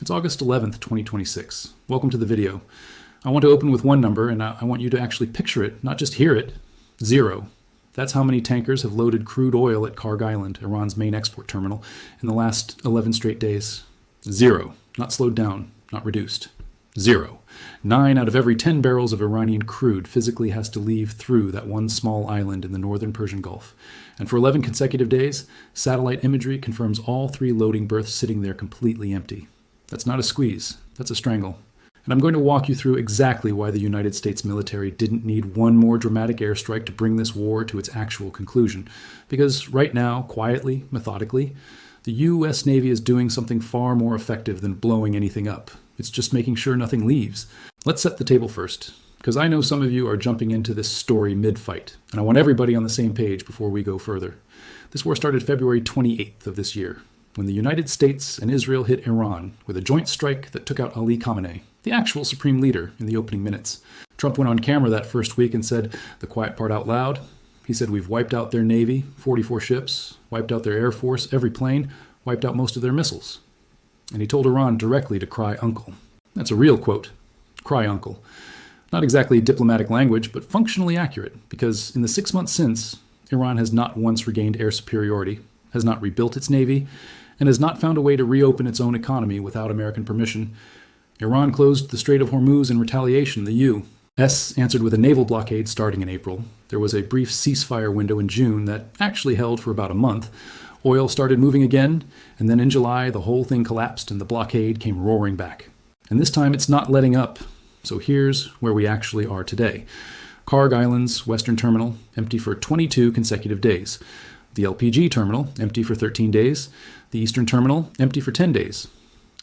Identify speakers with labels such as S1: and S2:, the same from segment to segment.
S1: It's August 11th, 2026. Welcome to the video. I want to open with one number, and I want you to actually picture it, not just hear it. 0. That's how many tankers have loaded crude oil at Kharg Island, Iran's main export terminal, in the last 11 straight days. 0. Not slowed down, not reduced. 0. 9 out of every 10 barrels of Iranian crude physically has to leave through that one small island in the northern Persian Gulf. And for 11 consecutive days, satellite imagery confirms all 3 loading berths sitting there completely empty. That's not a squeeze, that's a strangle. And I'm going to walk you through exactly why the United States military didn't need one more dramatic airstrike to bring this war to its actual conclusion. Because right now, quietly, methodically, the U.S. Navy is doing something far more effective than blowing anything up. It's just making sure nothing leaves. Let's set the table first, because I know some of you are jumping into this story mid-fight, and I want everybody on the same page before we go further. This war started February 28th of this year, when the United States and Israel hit Iran with a joint strike that took out Ali Khamenei, the actual supreme leader, in the opening minutes. Trump went on camera that first week and said the quiet part out loud. He said, "We've wiped out their Navy, 44 ships, wiped out their Air Force, every plane, wiped out most of their missiles." And he told Iran directly to cry uncle. That's a real quote. Cry uncle. Not exactly diplomatic language, but functionally accurate, because in the 6 months since, Iran has not once regained air superiority, has not rebuilt its Navy, and has not found a way to reopen its own economy without American permission. Iran closed the Strait of Hormuz in retaliation. The U.S. answered with a naval blockade starting in April. There was a brief ceasefire window in June that actually held for about a month. Oil started moving again, and then in July, the whole thing collapsed and the blockade came roaring back. And this time, it's not letting up. So here's where we actually are today. Kharg Island's western terminal, empty for 22 consecutive days. The LPG terminal, empty for 13 days. The eastern terminal, empty for 10 days.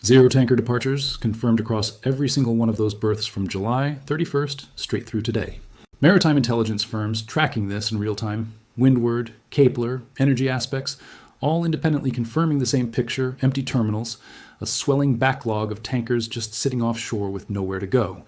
S1: 0 tanker departures confirmed across every single one of those berths from July 31st straight through today. Maritime intelligence firms tracking this in real time, Windward, Kepler, energy aspects, all independently confirming the same picture: empty terminals, a swelling backlog of tankers just sitting offshore with nowhere to go.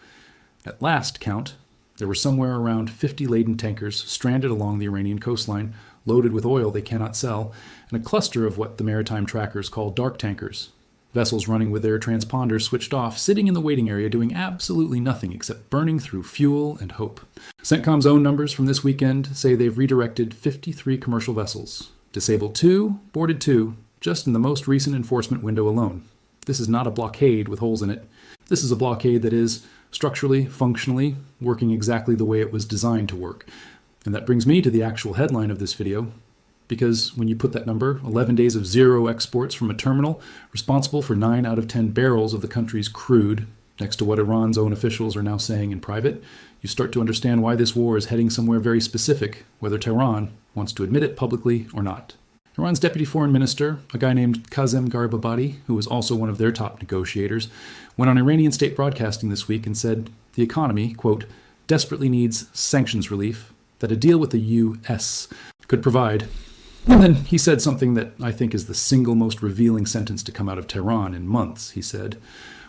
S1: At last count, there were somewhere around 50 laden tankers stranded along the Iranian coastline, loaded with oil they cannot sell, and a cluster of what the maritime trackers call dark tankers. Vessels running with their transponders switched off, sitting in the waiting area doing absolutely nothing except burning through fuel and hope. CENTCOM's own numbers from this weekend say they've redirected 53 commercial vessels, disabled 2, boarded 2, just in the most recent enforcement window alone. This is not a blockade with holes in it. This is a blockade that is, structurally, functionally, working exactly the way it was designed to work. And that brings me to the actual headline of this video, because when you put that number, 11 days of 0 exports from a terminal responsible for 9 out of 10 barrels of the country's crude, next to what Iran's own officials are now saying in private, you start to understand why this war is heading somewhere very specific, whether Tehran wants to admit it publicly or not. Iran's deputy foreign minister, a guy named Kazem Garibabadi, who was also one of their top negotiators, went on Iranian state broadcasting this week and said the economy, quote, desperately needs sanctions relief that a deal with the U.S. could provide. And then he said something that I think is the single most revealing sentence to come out of Tehran in months. He said,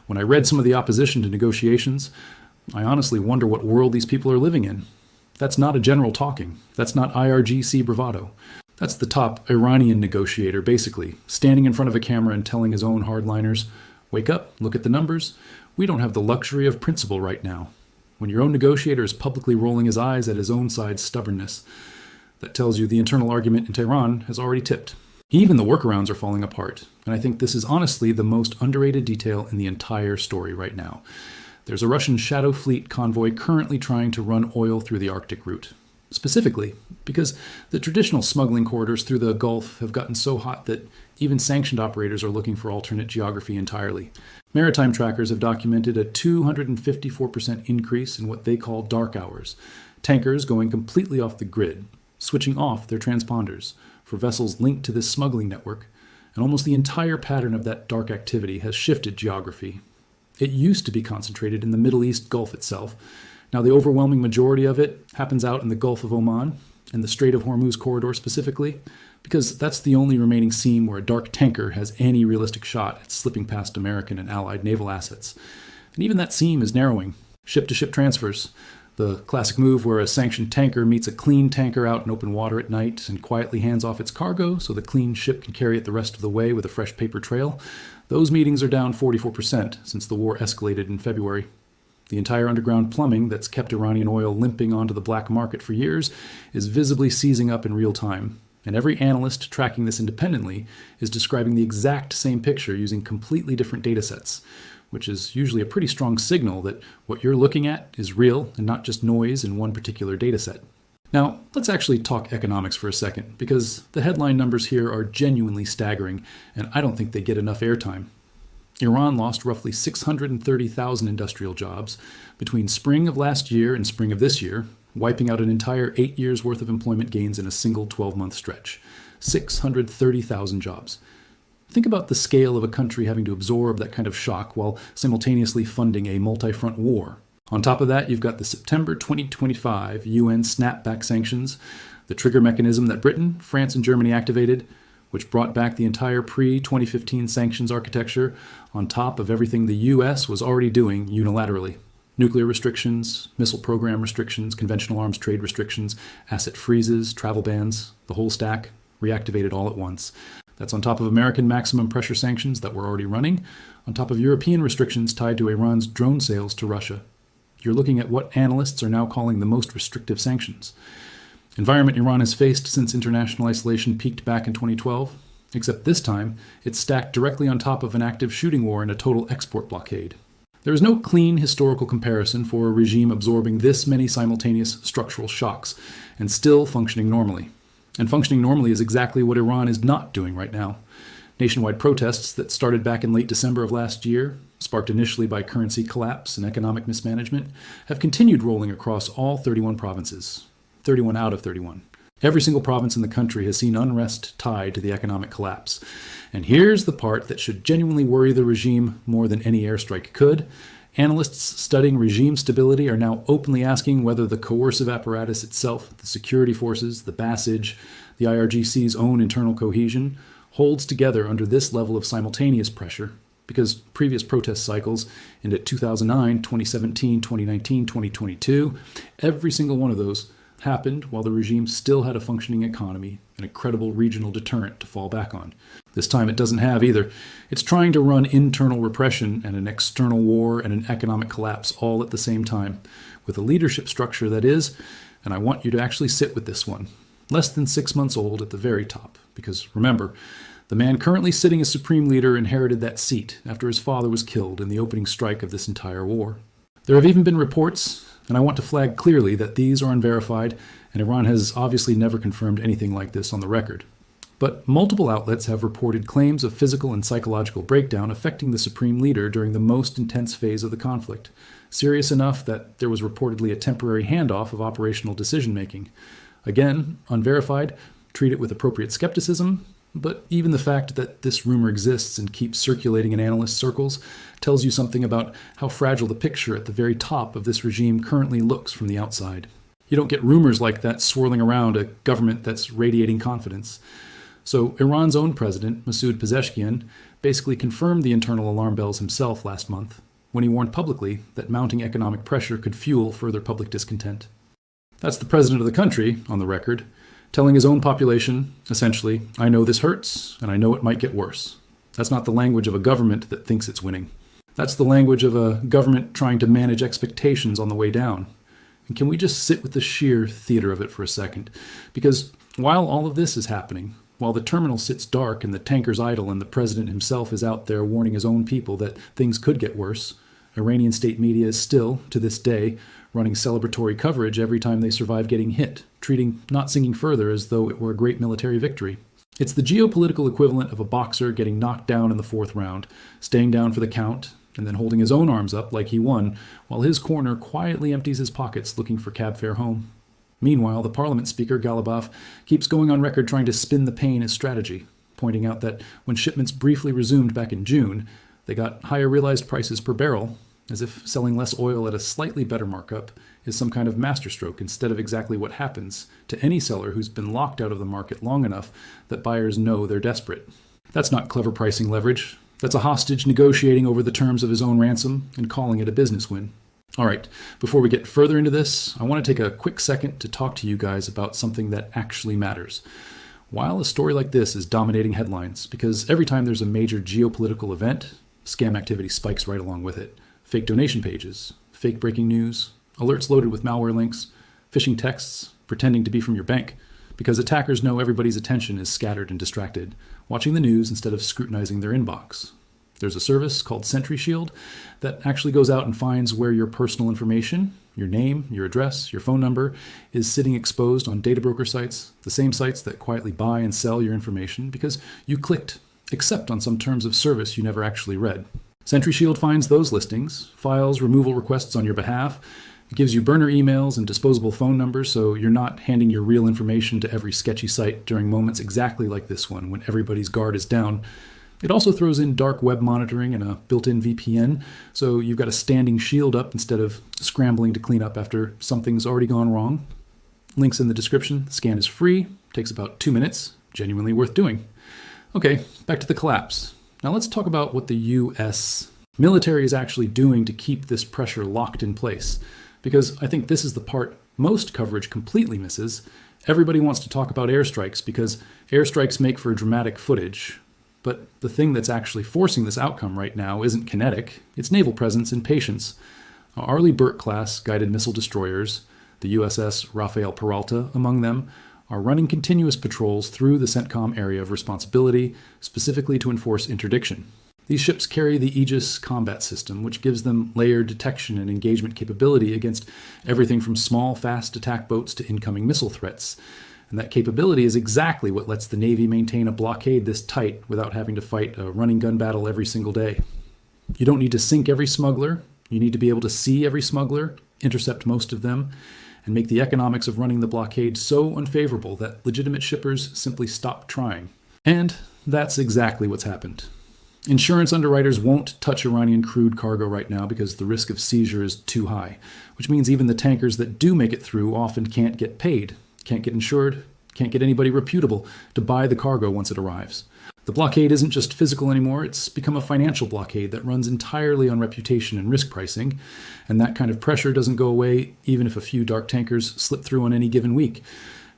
S1: "When I read some of the opposition to negotiations, I honestly wonder what world these people are living in. That's not a general talking. That's not IRGC bravado. That's the top Iranian negotiator, basically, standing in front of a camera and telling his own hardliners, wake up, look at the numbers. We don't have the luxury of principle right now." When your own negotiator is publicly rolling his eyes at his own side's stubbornness, that tells you the internal argument in Tehran has already tipped. Even the workarounds are falling apart, and I think this is honestly the most underrated detail in the entire story right now. There's a Russian Shadow Fleet convoy currently trying to run oil through the Arctic route. Specifically, because the traditional smuggling corridors through the Gulf have gotten so hot that even sanctioned operators are looking for alternate geography entirely. Maritime trackers have documented a 254% increase in what they call dark hours, tankers going completely off the grid, switching off their transponders for vessels linked to this smuggling network, and almost the entire pattern of that dark activity has shifted geography. It used to be concentrated in the Middle East Gulf itself. Now the overwhelming majority of it happens out in the Gulf of Oman, and the Strait of Hormuz corridor specifically, because that's the only remaining seam where a dark tanker has any realistic shot at slipping past American and Allied naval assets. And even that seam is narrowing. Ship-to-ship transfers, The classic move where a sanctioned tanker meets a clean tanker out in open water at night and quietly hands off its cargo so the clean ship can carry it the rest of the way with a fresh paper trail. Those meetings are down 44% since the war escalated in February. The entire underground plumbing that's kept Iranian oil limping onto the black market for years is visibly seizing up in real time. And every analyst tracking this independently is describing the exact same picture using completely different data sets, which is usually a pretty strong signal that what you're looking at is real and not just noise in one particular data set. Now, let's actually talk economics for a second, because the headline numbers here are genuinely staggering, and I don't think they get enough airtime. Iran lost roughly 630,000 industrial jobs between spring of last year and spring of this year, wiping out an entire 8 years' worth of employment gains in a single 12-month stretch. 630,000 jobs. Think about the scale of a country having to absorb that kind of shock while simultaneously funding a multi-front war. On top of that, you've got the September 2025 UN snapback sanctions, the trigger mechanism that Britain, France, and Germany activated, which brought back the entire pre-2015 sanctions architecture on top of everything the US was already doing unilaterally. Nuclear restrictions, missile program restrictions, conventional arms trade restrictions, asset freezes, travel bans, the whole stack, reactivated all at once. That's on top of American maximum pressure sanctions that were already running, on top of European restrictions tied to Iran's drone sales to Russia. You're looking at what analysts are now calling the most restrictive sanctions. Environment Iran has faced since international isolation peaked back in 2012, except this time it's stacked directly on top of an active shooting war and a total export blockade. There is no clean historical comparison for a regime absorbing this many simultaneous structural shocks and still functioning normally. And functioning normally is exactly what Iran is not doing right now. Nationwide protests that started back in late December of last year, sparked initially by currency collapse and economic mismanagement, have continued rolling across all 31 provinces. 31 out of 31. Every single province in the country has seen unrest tied to the economic collapse. And here's the part that should genuinely worry the regime more than any airstrike could. Analysts studying regime stability are now openly asking whether the coercive apparatus itself, the security forces, the Bassage, the IRGC's own internal cohesion, holds together under this level of simultaneous pressure, because previous protest cycles into 2009, 2017, 2019, 2022, every single one of those happened while the regime still had a functioning economy and a credible regional deterrent to fall back on. This time it doesn't have either. It's trying to run internal repression and an external war and an economic collapse all at the same time, with a leadership structure that is, and I want you to actually sit with this one, less than 6 months old at the very top. Because remember, the man currently sitting as supreme leader inherited that seat after his father was killed in the opening strike of this entire war. There have even been reports, and I want to flag clearly that these are unverified, and Iran has obviously never confirmed anything like this on the record. But multiple outlets have reported claims of physical and psychological breakdown affecting the supreme leader during the most intense phase of the conflict, serious enough that there was reportedly a temporary handoff of operational decision-making. Again, unverified, treat it with appropriate skepticism, but even the fact that this rumor exists and keeps circulating in analyst circles tells you something about how fragile the picture at the very top of this regime currently looks from the outside. You don't get rumors like that swirling around a government that's radiating confidence. So Iran's own president, Masoud Pezeshkian, basically confirmed the internal alarm bells himself last month when he warned publicly that mounting economic pressure could fuel further public discontent. That's the president of the country, on the record, telling his own population, essentially, I know this hurts, and I know it might get worse. That's not the language of a government that thinks it's winning. That's the language of a government trying to manage expectations on the way down. And can we just sit with the sheer theater of it for a second? Because while all of this is happening, while the terminal sits dark and the tankers idle and the president himself is out there warning his own people that things could get worse, Iranian state media is still, to this day, running celebratory coverage every time they survive getting hit, treating not sinking further as though it were a great military victory. It's the geopolitical equivalent of a boxer getting knocked down in the 4th round, staying down for the count, and then holding his own arms up like he won, while his corner quietly empties his pockets looking for cab fare home. Meanwhile, the parliament speaker, Galibaf, keeps going on record trying to spin the pain as strategy, pointing out that when shipments briefly resumed back in June, they got higher realized prices per barrel, as if selling less oil at a slightly better markup is some kind of masterstroke instead of exactly what happens to any seller who's been locked out of the market long enough that buyers know they're desperate. That's not clever pricing leverage. That's a hostage negotiating over the terms of his own ransom and calling it a business win. All right, before we get further into this, I want to take a quick second to talk to you guys about something that actually matters. While a story like this is dominating headlines, because every time there's a major geopolitical event, scam activity spikes right along with it. Fake donation pages, fake breaking news, alerts loaded with malware links, phishing texts, pretending to be from your bank, because attackers know everybody's attention is scattered and distracted, watching the news instead of scrutinizing their inbox. There's a service called Sentry Shield that actually goes out and finds where your personal information, your name, your address, your phone number, is sitting exposed on data broker sites, the same sites that quietly buy and sell your information because you clicked accept on some terms of service you never actually read. Sentry Shield finds those listings, files removal requests on your behalf, it gives you burner emails and disposable phone numbers so you're not handing your real information to every sketchy site during moments exactly like this one when everybody's guard is down. It also throws in dark web monitoring and a built-in VPN, so you've got a standing shield up instead of scrambling to clean up after something's already gone wrong. Links in the description. The scan is free, takes about 2 minutes, genuinely worth doing. Okay, back to the collapse. Now let's talk about what the U.S. military is actually doing to keep this pressure locked in place, because I think this is the part most coverage completely misses. Everybody wants to talk about airstrikes because airstrikes make for dramatic footage. But the thing that's actually forcing this outcome right now isn't kinetic, it's naval presence and patience. Arleigh Burke-class guided missile destroyers, the USS Rafael Peralta among them, are running continuous patrols through the CENTCOM area of responsibility, specifically to enforce interdiction. These ships carry the Aegis combat system, which gives them layered detection and engagement capability against everything from small, fast attack boats to incoming missile threats. And that capability is exactly what lets the Navy maintain a blockade this tight without having to fight a running gun battle every single day. You don't need to sink every smuggler. You need to be able to see every smuggler, intercept most of them, and make the economics of running the blockade so unfavorable that legitimate shippers simply stop trying. And that's exactly what's happened. Insurance underwriters won't touch Iranian crude cargo right now because the risk of seizure is too high, which means even the tankers that do make it through often can't get paid. Can't get insured, can't get anybody reputable to buy the cargo once it arrives. The blockade isn't just physical anymore, it's become a financial blockade that runs entirely on reputation and risk pricing, and that kind of pressure doesn't go away even if a few dark tankers slip through on any given week.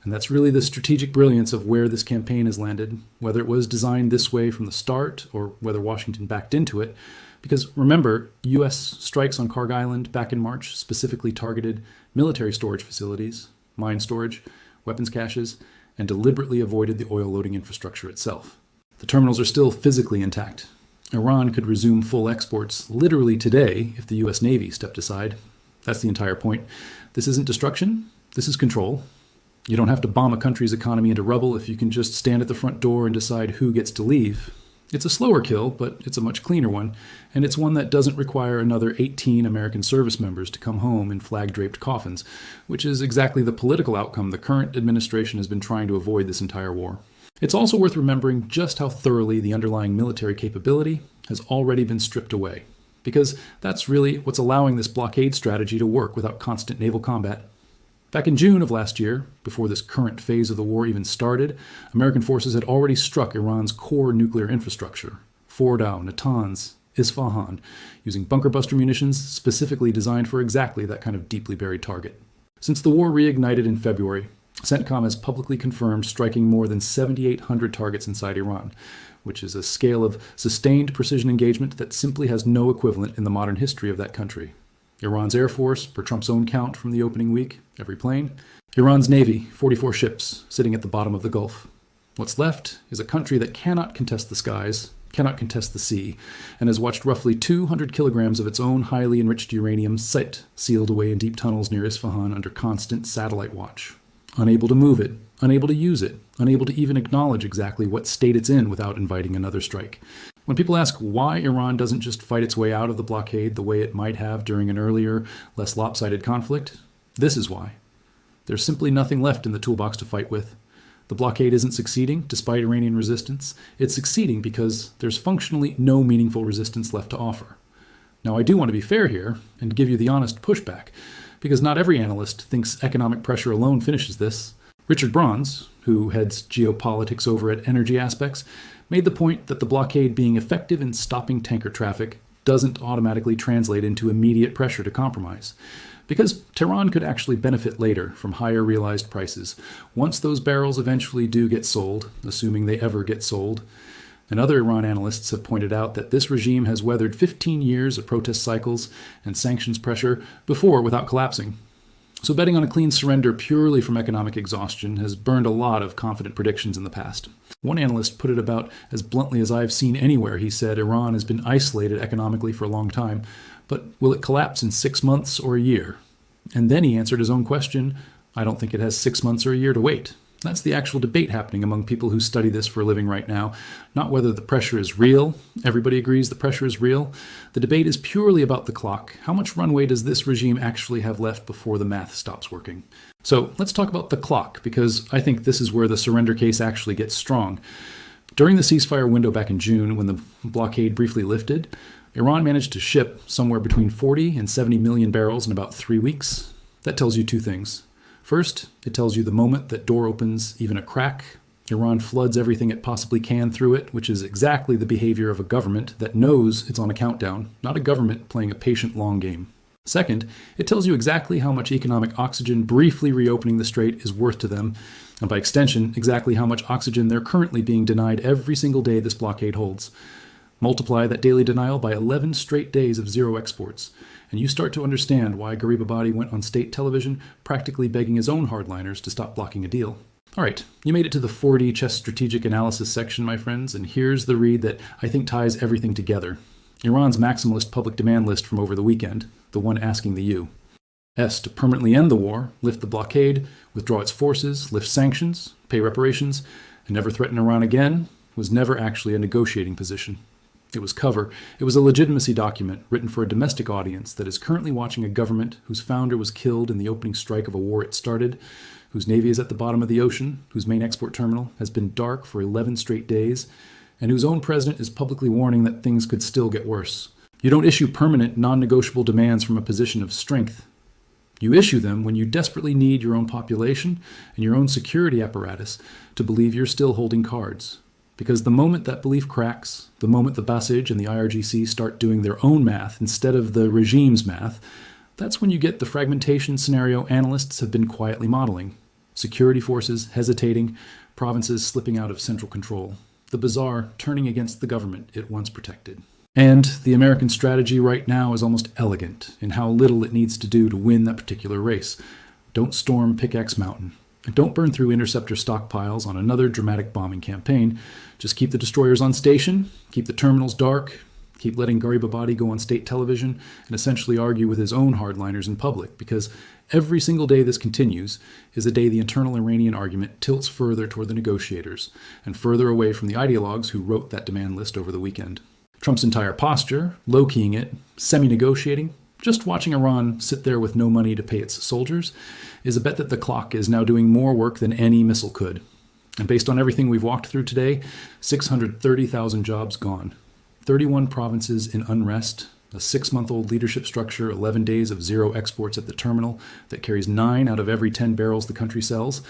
S1: And that's really the strategic brilliance of where this campaign has landed, whether it was designed this way from the start or whether Washington backed into it. Because remember, U.S. strikes on Kharg Island back in March specifically targeted military storage facilities, mine storage, weapons caches, and deliberately avoided the oil loading infrastructure itself. The terminals are still physically intact. Iran could resume full exports literally today if the US Navy stepped aside. That's the entire point. This isn't destruction, this is control. You don't have to bomb a country's economy into rubble if you can just stand at the front door and decide who gets to leave. It's a slower kill, but it's a much cleaner one, and it's one that doesn't require another 18 American service members to come home in flag-draped coffins, which is exactly the political outcome the current administration has been trying to avoid this entire war. It's also worth remembering just how thoroughly the underlying military capability has already been stripped away, because that's really what's allowing this blockade strategy to work without constant naval combat. Back in June of last year, before this current phase of the war even started, American forces had already struck Iran's core nuclear infrastructure, Fordow, Natanz, Isfahan, using bunker buster munitions specifically designed for exactly that kind of deeply buried target. Since the war reignited in February, CENTCOM has publicly confirmed striking more than 7,800 targets inside Iran, which is a scale of sustained precision engagement that simply has no equivalent in the modern history of that country. Iran's Air Force, per Trump's own count from the opening week, every plane. Iran's Navy, 44 ships, sitting at the bottom of the Gulf. What's left is a country that cannot contest the skies, cannot contest the sea, and has watched roughly 200 kilograms of its own highly enriched uranium sit sealed away in deep tunnels near Isfahan under constant satellite watch. Unable to move it, unable to use it, unable to even acknowledge exactly what state it's in without inviting another strike. When people ask why Iran doesn't just fight its way out of the blockade the way it might have during an earlier, less lopsided conflict, this is why. There's simply nothing left in the toolbox to fight with. The blockade isn't succeeding, despite Iranian resistance. It's succeeding because there's functionally no meaningful resistance left to offer. Now, I do want to be fair here and give you the honest pushback, because not every analyst thinks economic pressure alone finishes this. Richard Bronze, who heads geopolitics over at Energy Aspects, made the point that the blockade being effective in stopping tanker traffic doesn't automatically translate into immediate pressure to compromise. Because Tehran could actually benefit later from higher realized prices, once those barrels eventually do get sold, assuming they ever get sold. And other Iran analysts have pointed out that this regime has weathered 15 years of protest cycles and sanctions pressure before without collapsing. So betting on a clean surrender purely from economic exhaustion has burned a lot of confident predictions in the past. One analyst put it about as bluntly as I've seen anywhere. He said Iran has been isolated economically for a long time, but will it collapse in 6 months or a year? And then he answered his own question, I don't think it has 6 months or a year to wait. That's the actual debate happening among people who study this for a living right now. Not whether the pressure is real. Everybody agrees the pressure is real. The debate is purely about the clock. How much runway does this regime actually have left before the math stops working? So let's talk about the clock, because I think this is where the surrender case actually gets strong. During the ceasefire window back in June, when the blockade briefly lifted, Iran managed to ship somewhere between 40 and 70 million barrels in about 3 weeks. That tells you two things. First, it tells you the moment that door opens even a crack, Iran floods everything it possibly can through it, which is exactly the behavior of a government that knows it's on a countdown, not a government playing a patient long game. Second, it tells you exactly how much economic oxygen briefly reopening the strait is worth to them, and by extension, exactly how much oxygen they're currently being denied every single day this blockade holds. Multiply that daily denial by 11 straight days of zero exports, and you start to understand why Garibabadi went on state television practically begging his own hardliners to stop blocking a deal. All right, you made it to the 4D chess strategic analysis section, my friends, and here's the read that I think ties everything together. Iran's maximalist public demand list from over the weekend, the one asking the U. S, to permanently end the war, lift the blockade, withdraw its forces, lift sanctions, pay reparations, and never threaten Iran again, was never actually a negotiating position. It was cover. It was a legitimacy document written for a domestic audience that is currently watching a government whose founder was killed in the opening strike of a war it started, whose navy is at the bottom of the ocean, whose main export terminal has been dark for 11 straight days, and whose own president is publicly warning that things could still get worse. You don't issue permanent, non-negotiable demands from a position of strength. You issue them when you desperately need your own population and your own security apparatus to believe you're still holding cards. Because the moment that belief cracks, the moment the Basij and the IRGC start doing their own math instead of the regime's math, that's when you get the fragmentation scenario analysts have been quietly modeling. Security forces hesitating, provinces slipping out of central control, the bazaar turning against the government it once protected. And the American strategy right now is almost elegant in how little it needs to do to win that particular race. Don't storm Pickaxe Mountain. And don't burn through interceptor stockpiles on another dramatic bombing campaign. Just keep the destroyers on station, keep the terminals dark, keep letting Garibabadi go on state television and essentially argue with his own hardliners in public, because every single day this continues is a day the internal Iranian argument tilts further toward the negotiators and further away from the ideologues who wrote that demand list over the weekend. Trump's entire posture, low-keying it, semi-negotiating, just watching Iran sit there with no money to pay its soldiers, is a bet that the clock is now doing more work than any missile could. And based on everything we've walked through today, 630,000 jobs gone, 31 provinces in unrest, a 6-month-old leadership structure, 11 days of zero exports at the terminal that carries 9 out of every 10 barrels the country sells.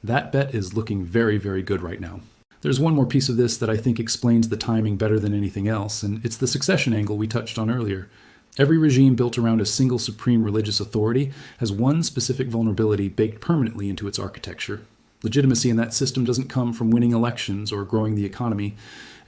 S1: That bet is looking very, very good right now. There's one more piece of this that I think explains the timing better than anything else, and it's the succession angle we touched on earlier. Every regime built around a single supreme religious authority has one specific vulnerability baked permanently into its architecture. Legitimacy in that system doesn't come from winning elections or growing the economy.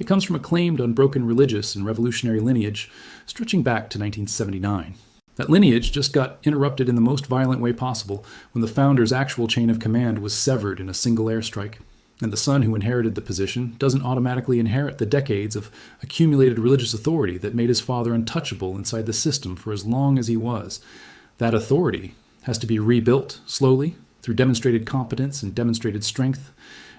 S1: It comes from a claimed unbroken religious and revolutionary lineage stretching back to 1979. That lineage just got interrupted in the most violent way possible when the founder's actual chain of command was severed in a single airstrike. And the son who inherited the position doesn't automatically inherit the decades of accumulated religious authority that made his father untouchable inside the system for as long as he was. That authority has to be rebuilt slowly through demonstrated competence and demonstrated strength,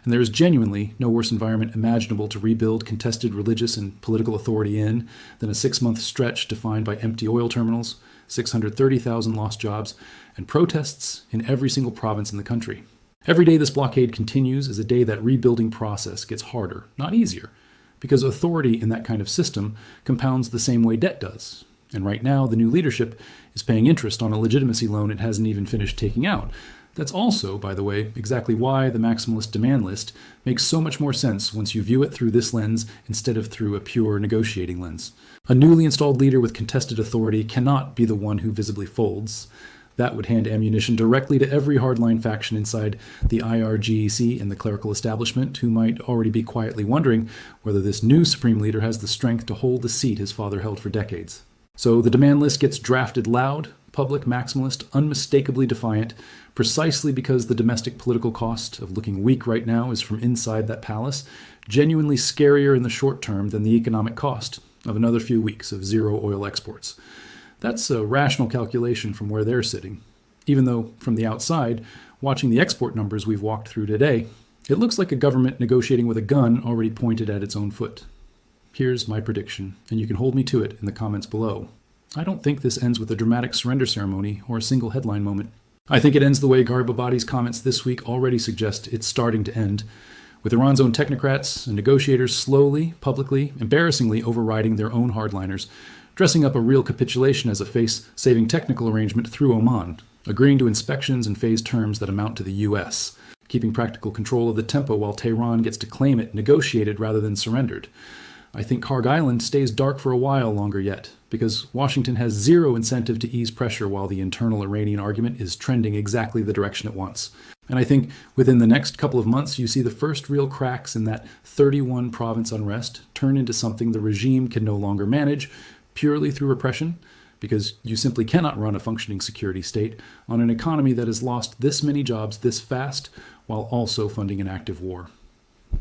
S1: and there is genuinely no worse environment imaginable to rebuild contested religious and political authority in than a 6-month stretch defined by empty oil terminals, 630,000 lost jobs, and protests in every single province in the country. Every day this blockade continues is a day that rebuilding process gets harder, not easier, because authority in that kind of system compounds the same way debt does. And right now, the new leadership is paying interest on a legitimacy loan it hasn't even finished taking out. That's also, by the way, exactly why the maximalist demand list makes so much more sense once you view it through this lens instead of through a pure negotiating lens. A newly installed leader with contested authority cannot be the one who visibly folds. That would hand ammunition directly to every hardline faction inside the IRGC and the clerical establishment, who might already be quietly wondering whether this new supreme leader has the strength to hold the seat his father held for decades. So the demand list gets drafted loud, public, maximalist, unmistakably defiant, precisely because the domestic political cost of looking weak right now is from inside that palace, genuinely scarier in the short term than the economic cost of another few weeks of zero oil exports. That's a rational calculation from where they're sitting, even though from the outside, watching the export numbers we've walked through today, it looks like a government negotiating with a gun already pointed at its own foot. Here's my prediction, and you can hold me to it in the comments below. I don't think this ends with a dramatic surrender ceremony or a single headline moment. I think it ends the way Garibabadi's comments this week already suggest it's starting to end, with Iran's own technocrats and negotiators slowly, publicly, embarrassingly overriding their own hardliners, dressing up a real capitulation as a face-saving technical arrangement through Oman, agreeing to inspections and phased terms that amount to the U.S., keeping practical control of the tempo while Tehran gets to claim it negotiated rather than surrendered. I think Karg Island stays dark for a while longer yet, because Washington has zero incentive to ease pressure while the internal Iranian argument is trending exactly the direction it wants. And I think within the next couple of months, you see the first real cracks in that 31-province unrest turn into something the regime can no longer manage purely through repression, because you simply cannot run a functioning security state on an economy that has lost this many jobs this fast while also funding an active war.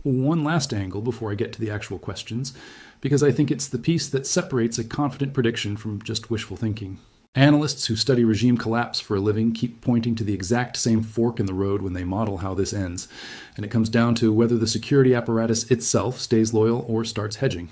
S1: One last angle before I get to the actual questions, because I think it's the piece that separates a confident prediction from just wishful thinking. Analysts who study regime collapse for a living keep pointing to the exact same fork in the road when they model how this ends, and it comes down to whether the security apparatus itself stays loyal or starts hedging.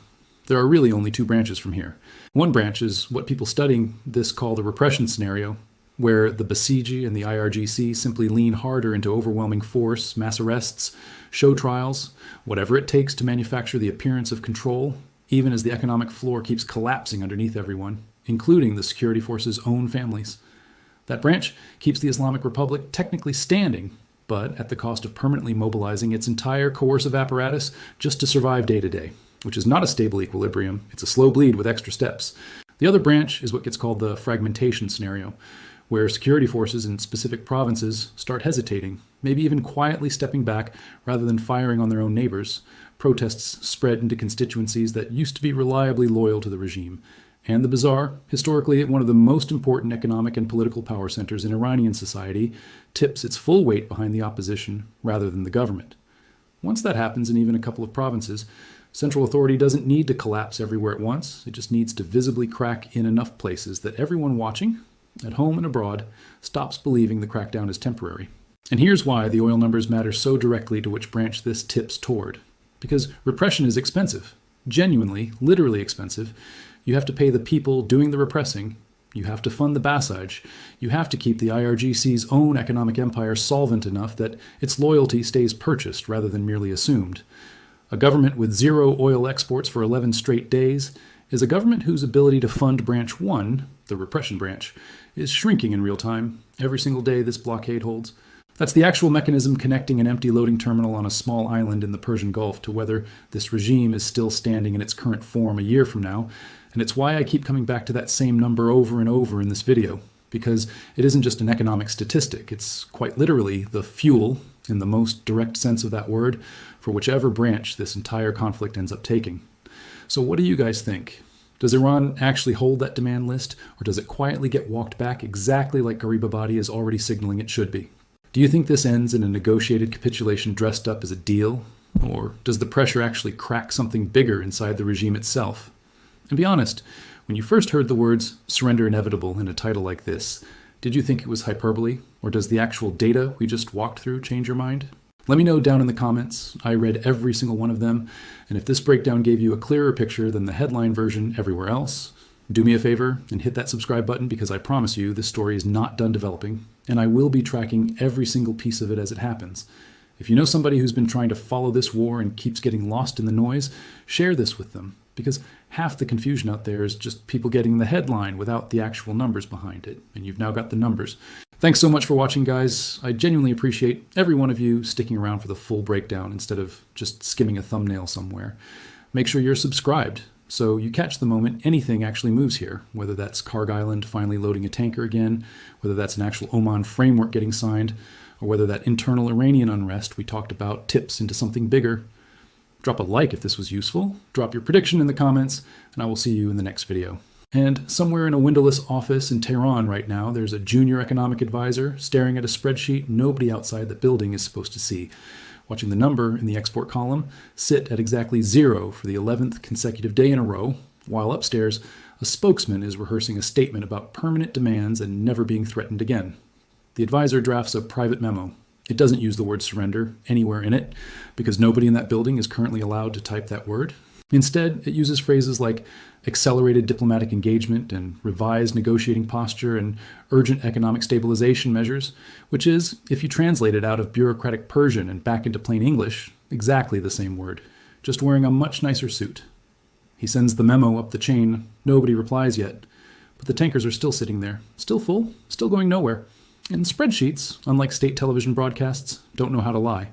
S1: There are really only two branches from here. One branch is what people studying this call the repression scenario, where the Basiji and the IRGC simply lean harder into overwhelming force, mass arrests, show trials, whatever it takes to manufacture the appearance of control, even as the economic floor keeps collapsing underneath everyone, including the security forces' own families. That branch keeps the Islamic Republic technically standing, but at the cost of permanently mobilizing its entire coercive apparatus just to survive day to day, which is not a stable equilibrium, it's a slow bleed with extra steps. The other branch is what gets called the fragmentation scenario, where security forces in specific provinces start hesitating, maybe even quietly stepping back rather than firing on their own neighbors. Protests spread into constituencies that used to be reliably loyal to the regime. And the bazaar, historically one of the most important economic and political power centers in Iranian society, tips its full weight behind the opposition rather than the government. Once that happens in even a couple of provinces, central authority doesn't need to collapse everywhere at once. It just needs to visibly crack in enough places that everyone watching, at home and abroad, stops believing the crackdown is temporary. And here's why the oil numbers matter so directly to which branch this tips toward. Because repression is expensive. Genuinely, literally expensive. You have to pay the people doing the repressing. You have to fund the Basij. You have to keep the IRGC's own economic empire solvent enough that its loyalty stays purchased rather than merely assumed. A government with zero oil exports for 11 straight days is a government whose ability to fund Branch 1, the repression branch, is shrinking in real time every single day this blockade holds. That's the actual mechanism connecting an empty loading terminal on a small island in the Persian Gulf to whether this regime is still standing in its current form a year from now, and it's why I keep coming back to that same number over and over in this video, because it isn't just an economic statistic, it's quite literally the fuel, in the most direct sense of that word, for whichever branch this entire conflict ends up taking. So what do you guys think? Does Iran actually hold that demand list, or does it quietly get walked back exactly like Garibabadi is already signaling it should be? Do you think this ends in a negotiated capitulation dressed up as a deal, or does the pressure actually crack something bigger inside the regime itself? And be honest, when you first heard the words "surrender inevitable" in a title like this, did you think it was hyperbole, or does the actual data we just walked through change your mind? Let me know down in the comments. I read every single one of them, and if this breakdown gave you a clearer picture than the headline version everywhere else, do me a favor and hit that subscribe button, because I promise you this story is not done developing, and I will be tracking every single piece of it as it happens. If you know somebody who's been trying to follow this war and keeps getting lost in the noise, share this with them, because half the confusion out there is just people getting the headline without the actual numbers behind it, and you've now got the numbers. Thanks so much for watching, guys. I genuinely appreciate every one of you sticking around for the full breakdown instead of just skimming a thumbnail somewhere. Make sure you're subscribed so you catch the moment anything actually moves here, whether that's Karg Island finally loading a tanker again, whether that's an actual Oman framework getting signed, or whether that internal Iranian unrest we talked about tips into something bigger. Drop a like if this was useful, drop your prediction in the comments, and I will see you in the next video. And somewhere in a windowless office in Tehran right now, there's a junior economic advisor staring at a spreadsheet nobody outside the building is supposed to see, watching the number in the export column sit at exactly 0 for the 11th consecutive day in a row, while upstairs, a spokesman is rehearsing a statement about permanent demands and never being threatened again. The advisor drafts a private memo. It doesn't use the word surrender anywhere in it, because nobody in that building is currently allowed to type that word. Instead, it uses phrases like accelerated diplomatic engagement and revised negotiating posture and urgent economic stabilization measures, which is, if you translate it out of bureaucratic Persian and back into plain English, exactly the same word, just wearing a much nicer suit. He sends the memo up the chain. Nobody replies yet, but the tankers are still sitting there, still full, still going nowhere. And spreadsheets, unlike state television broadcasts, don't know how to lie.